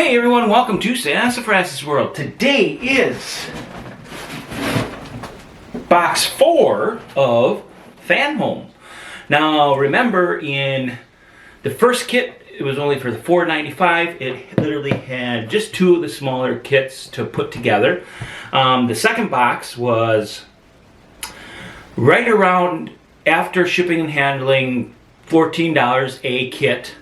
Hey everyone, welcome to SAS-a-fras' world. Today is box 4 of Fan Home. Now remember, in the first kit it was only for the $4.95. It literally had just 2 of the smaller kits to put together. The second box was right around, after shipping and handling, $14 a kit.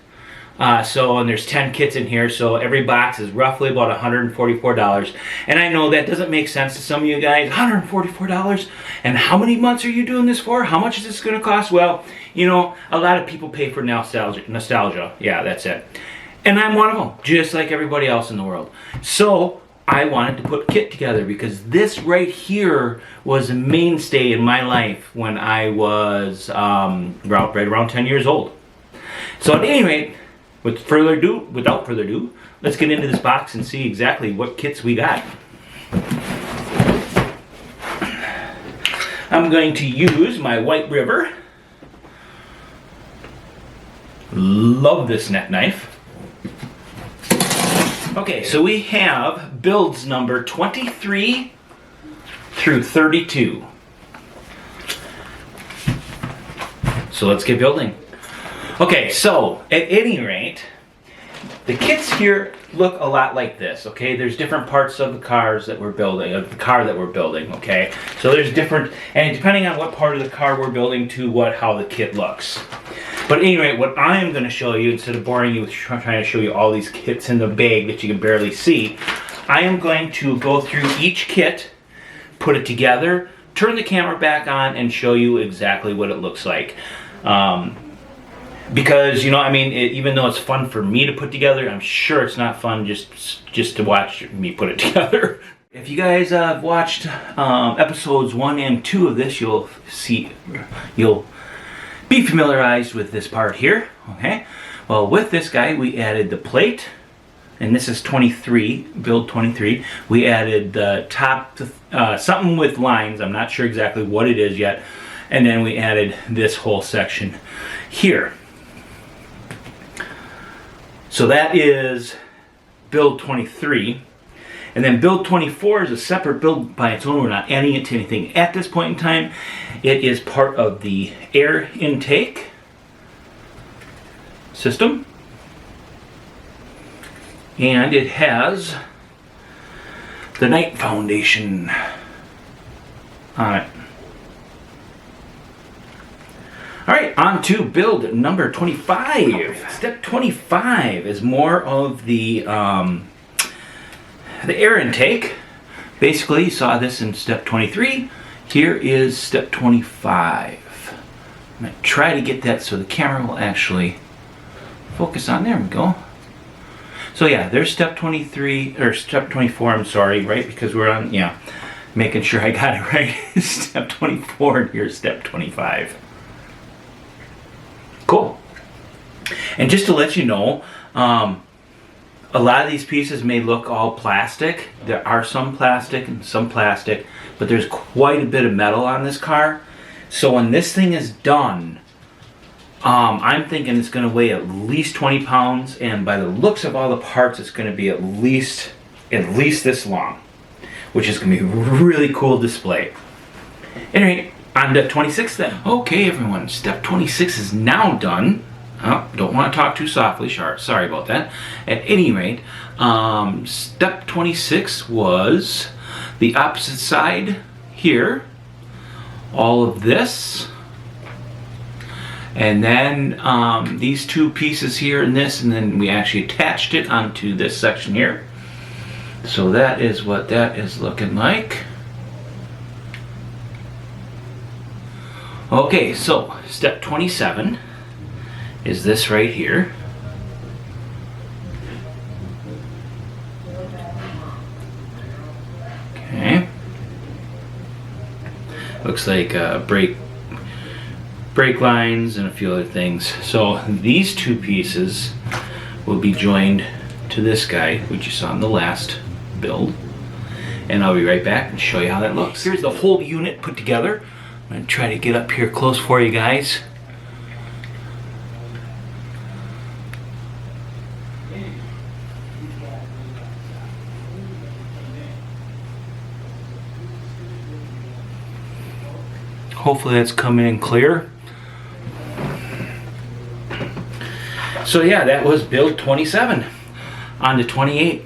And there's 10 kits in here, so every box is roughly about $144. And I know that doesn't make sense to some of you guys. $144? And how many months are you doing this for? How much is this going to cost? Well, you know, a lot of people pay for nostalgia. Yeah, that's it. And I'm one of them, just like everybody else in the world. So I wanted to put a kit together because this right here was a mainstay in my life when I was right around 10 years old. So at any rate, without further ado, let's get into this box and see exactly what kits we got. I'm going to use my White River. Love this net knife. Okay, so we have builds number 23 through 32. So let's get building. Okay, so at any rate, the kits here look a lot like this, okay? There's different parts of the cars that we're building, of the car that we're building, okay? So there's different, and depending on what part of the car we're building to how the kit looks. But anyway, what I am going to show you, instead of boring you with trying to show you all these kits in the bag that you can barely see, I am going to go through each kit, put it together, turn the camera back on, and show you exactly what it looks like. Because, you know, I mean, even though it's fun for me to put together, I'm sure it's not fun just to watch me put it together. If you guys have watched episodes 1 and 2 of this, you'll be familiarized with this part here, okay? Well, with this guy, we added the plate, and this is 23, build 23. We added the top, something with lines, I'm not sure exactly what it is yet, and then we added this whole section here. So that is build 23. And then build 24 is a separate build by its own. We're not adding it to anything at this point in time. It is part of the air intake system. And it has the night foundation on it. Alright, on to build number 25. Step 25 is more of the air intake. Basically, you saw this in step 23. Here is step 25. I'm going to try to get that so the camera will actually focus on. There we go. So yeah, there's step 23, or step 24, I'm sorry, right? Because we're on, yeah, making sure I got it right. Step 24, and here's step 25. Cool. And just to let you know, a lot of these pieces may look all plastic. There are some plastic and some plastic, but there's quite a bit of metal on this car. So when this thing is done, I'm thinking it's going to weigh at least 20 pounds, and by the looks of all the parts, it's going to be at least this long, which is going to be a really cool display. Anyway, on to 26 then. Okay everyone, step 26 is now done. Oh, don't want to talk too softly, sorry about that. At any rate, step 26 was the opposite side here. All of this. And then these 2 pieces here and this, and then we actually attached it onto this section here. So that is what that is looking like. Okay, so step 27 is this right here. Okay. Looks like brake lines and a few other things. So these 2 pieces will be joined to this guy, which you saw in the last build. And I'll be right back and show you how that looks. Here's the whole unit put together. I'm going to try to get up here close for you guys. Hopefully that's coming in clear. So yeah, that was build 27. On to 28.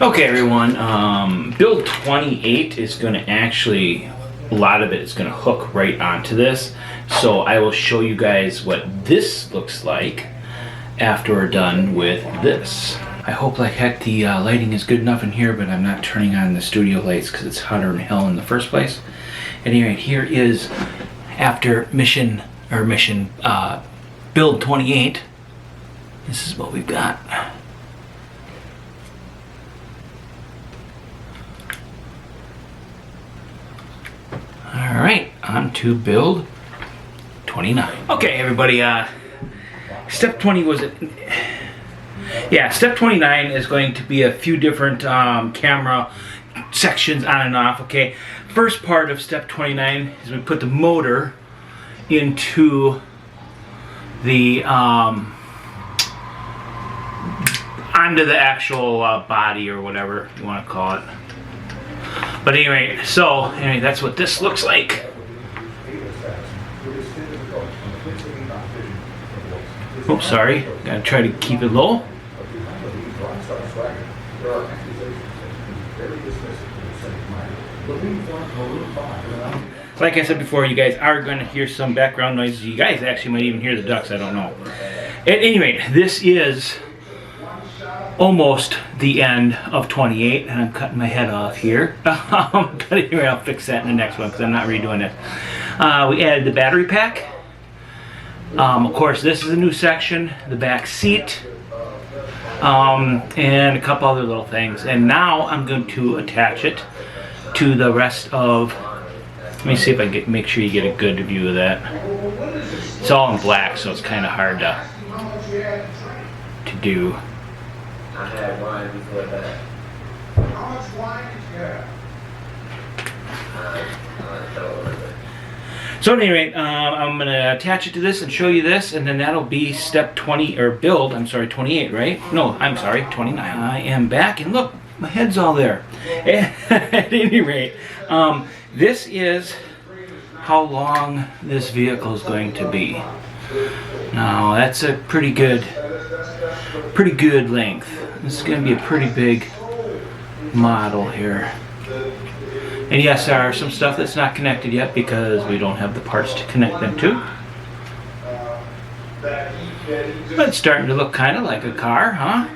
Okay, everyone. Build 28 is going to actually, a lot of it is going to hook right onto this. So I will show you guys what this looks like after we're done with this. I hope like heck the lighting is good enough in here, but I'm not turning on the studio lights because it's hotter than hell in the first place. At any rate, here is after build 28. This is what we've got. All right, on to build 29. Okay, everybody, step 20 was it? Yeah, step 29 is going to be a few different camera sections on and off, okay? First part of step 29 is we put the motor into the, onto the actual body or whatever you want to call it. But anyway, that's what this looks like. Oops, sorry. Gotta try to keep it low. Like I said before, you guys are going to hear some background noises. You guys actually might even hear the ducks, I don't know. At any rate, this is almost the end of 28, and I'm cutting my head off here. But anyway, I'll fix that in the next one because I'm not redoing it. We added the battery pack. Of course, this is a new section, the back seat, and a couple other little things. And now I'm going to attach it to the rest of. Let me see if I can make sure you get a good view of that. It's all in black, so it's kind of hard to do. I had wine before that. How much wine did you have? So anyway, I'm going to attach it to this and show you this, and then that'll be step 20, or build, I'm sorry, 28, right? No, I'm sorry, 29. I am back, and look, my head's all there. At any rate, this is how long this vehicle is going to be. Now, that's a pretty good length. This is going to be a pretty big model here. And yes, there are some stuff that's not connected yet because we don't have the parts to connect them to. But it's starting to look kind of like a car, huh?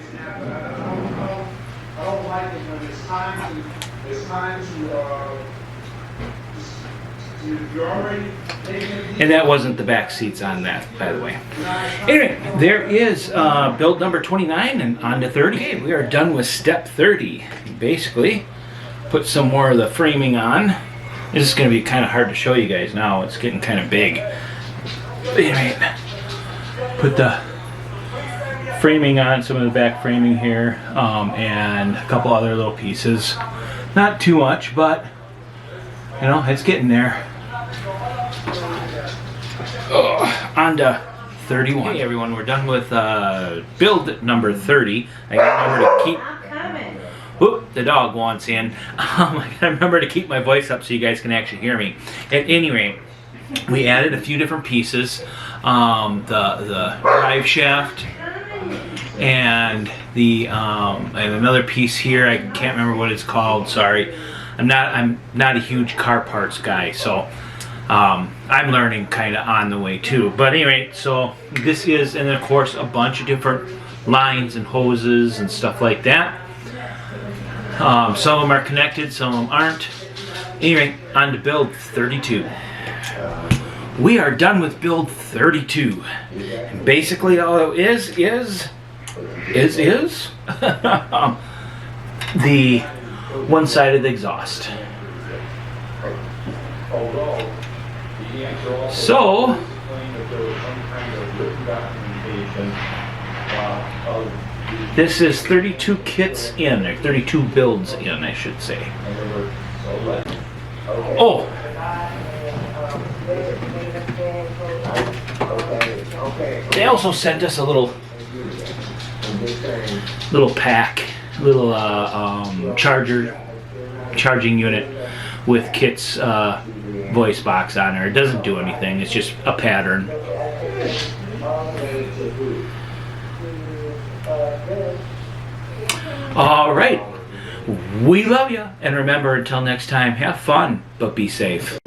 And that wasn't the back seats on that, by the way. Anyway, there is build number 29 and on to 30. Okay, we are done with step 30. Basically, put some more of the framing on. This is going to be kind of hard to show you guys now. It's getting kind of big. Anyway, put the framing on, some of the back framing here, and a couple other little pieces. Not too much, but you know, it's getting there. On to 31. Hey everyone, we're done with build number 30. I gotta remember to keep. Whoop, the dog wants in. I gotta remember to keep my voice up so you guys can actually hear me. At any rate, we added a few different pieces. The drive shaft and the and another piece here. I can't remember what it's called. Sorry, I'm not a huge car parts guy, so I'm learning kind of on the way too. But anyway, so this is, and then of course a bunch of different lines and hoses and stuff like that. Some of them are connected, some of them aren't. Anyway, on to build 32. We are done with build 32. And basically all it is the one side of the exhaust. So this is 32 kits in, or 32 builds in, I should say. Oh! They also sent us a little pack, little charger charging unit with Kit's voice box on there. It doesn't do anything. It's just a pattern. All right. We love you. And remember, until next time, have fun, but be safe.